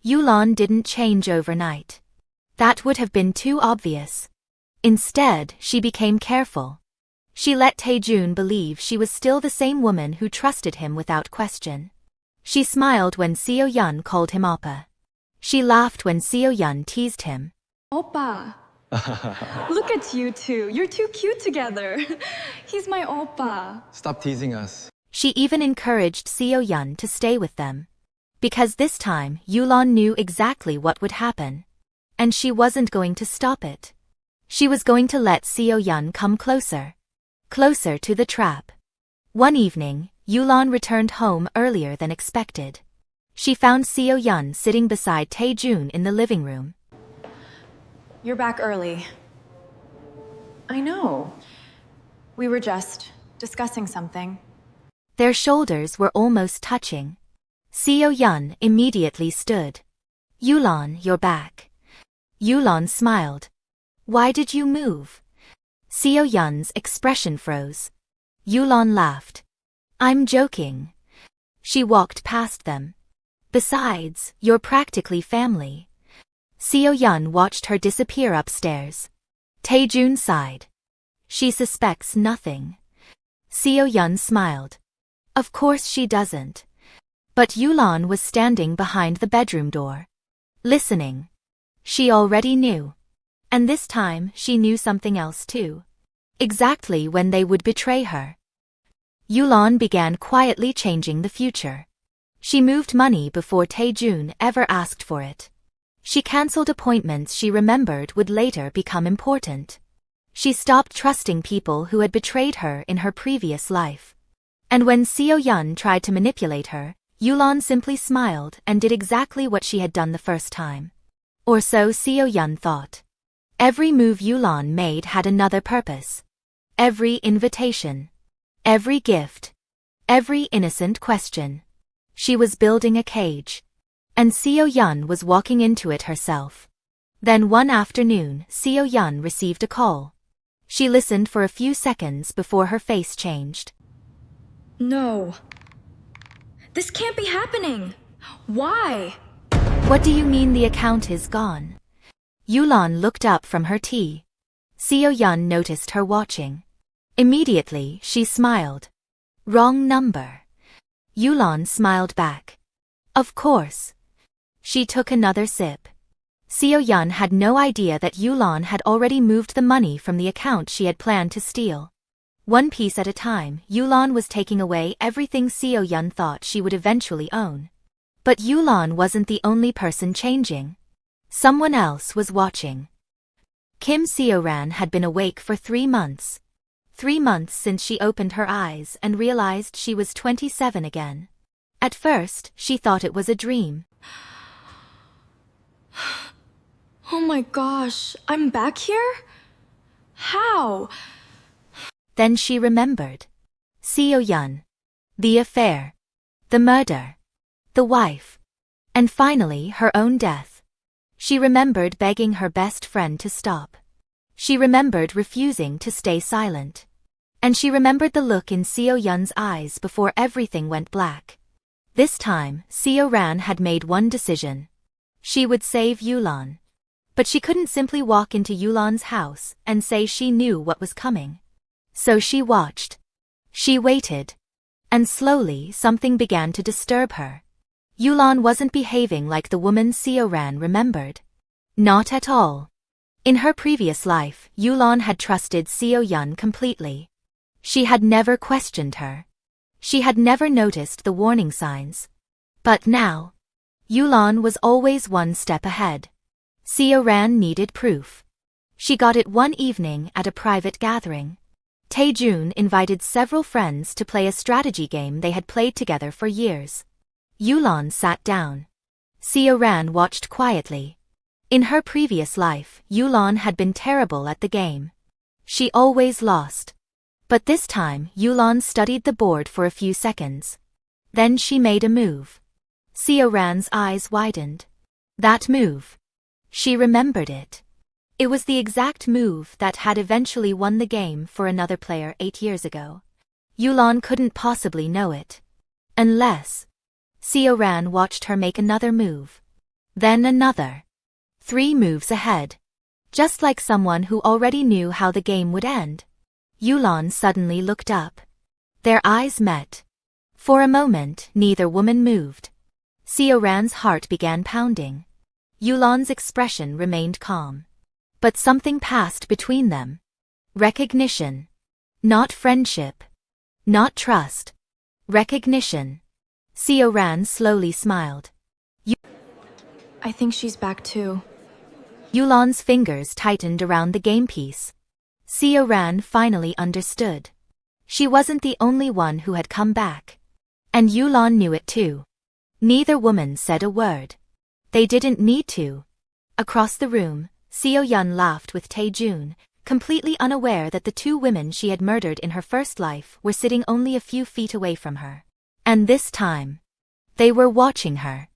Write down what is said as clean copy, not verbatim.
Yulan didn't change overnight. That would have been too obvious. Instead, she became careful. She let Tae-jun believe she was still the same woman who trusted him without question. She smiled when Seo-yeon called him oppa. She laughed when Seo-yeon teased him. Oppa. Look at you two. You're too cute together. He's my oppa. Stop teasing us. She even encouraged Seo-yeon to stay with them. Because this time, Yulan knew exactly what would happen. And she wasn't going to stop it. She was going to let Seo-yeon come closer. Closer to the trap. One evening, Yulan returned home earlier than expected. She found Seo-yeon sitting beside Tae-jun in the living room. You're back early. I know. We were just discussing something. Their shoulders were almost touching. Seo-yeon immediately stood. Yulan, you're back. Yulan smiled. Why did you move? Seo-yeon's expression froze. Yulan laughed. I'm joking. She walked past them. Besides, you're practically family. Seo-yeon watched her disappear upstairs. Tae-jun sighed. She suspects nothing. Seo-yeon smiled. Of course she doesn't. But Yulan was standing behind the bedroom door. Listening. She already knew. And this time she knew something else too. Exactly when they would betray her. Yulan began quietly changing the future. She moved money before Tae-jun ever asked for it. She cancelled appointments she remembered would later become important. She stopped trusting people who had betrayed her in her previous life. And when Seo-yeon tried to manipulate her, Yulan simply smiled and did exactly what she had done the first time. Or so Seo-yeon thought. Every move Yulan made had another purpose. Every invitation. Every gift. Every innocent question. She was building a cage. And Seo-yeon was walking into it herself. Then one afternoon, Seo-yeon received a call. She listened for a few seconds before her face changed. No. This can't be happening. Why? What do you mean the account is gone? Yulan looked up from her tea. Seo-yeon noticed her watching. Immediately, she smiled. Wrong number. Yulan smiled back. Of course. She took another sip. Seo-yeon had no idea that Yulan had already moved the money from the account she had planned to steal. One piece at a time, Yulan was taking away everything Seo-yeon thought she would eventually own. But Yulan wasn't the only person changing. Someone else was watching. Kim Seo-ran had been awake for 3 months. 3 months since she opened her eyes and realized she was 27 again. At first, she thought it was a dream. Oh my gosh, I'm back here? How? Then she remembered. Seo-yeon. The affair. The murder. The wife. And finally her own death. She remembered begging her best friend to stop. She remembered refusing to stay silent. And she remembered the look in Seo-yeon's eyes before everything went black. This time, Seo-ran had made one decision. She would save Yulan. But she couldn't simply walk into Yulan's house and say she knew what was coming. So she watched. She waited. And slowly something began to disturb her. Yulan wasn't behaving like the woman Seo-ran remembered. Not at all. In her previous life, Yulan had trusted Seo-yeon completely. She had never questioned her. She had never noticed the warning signs. But now, Yulan was always one step ahead. Seo-ran needed proof. She got it one evening at a private gathering. Tae-jun invited several friends to play a strategy game they had played together for years. Yulan sat down. Seo-ran watched quietly. In her previous life, Yulan had been terrible at the game. She always lost. But this time, Yulan studied the board for a few seconds. Then she made a move. Seo-ran's eyes widened. That move. She remembered it. It was the exact move that had eventually won the game for another player 8 years ago. Yulan couldn't possibly know it. Unless. Seo-ran watched her make another move. Then another. 3 moves ahead. Just like someone who already knew how the game would end. Yulan suddenly looked up. Their eyes met. For a moment, neither woman moved. Seo-yeon's heart began pounding. Yulan's expression remained calm. But something passed between them. Recognition. Not friendship. Not trust. Recognition. Seo-yeon slowly smiled. I think she's back too. Yulan's fingers tightened around the game piece. Seo-yeon finally understood. She wasn't the only one who had come back. And Yulan knew it too. Neither woman said a word. They didn't need to. Across the room, Seo-yeon laughed with Tae-jun, completely unaware that the 2 women she had murdered in her first life were sitting only a few feet away from her. And this time, they were watching her.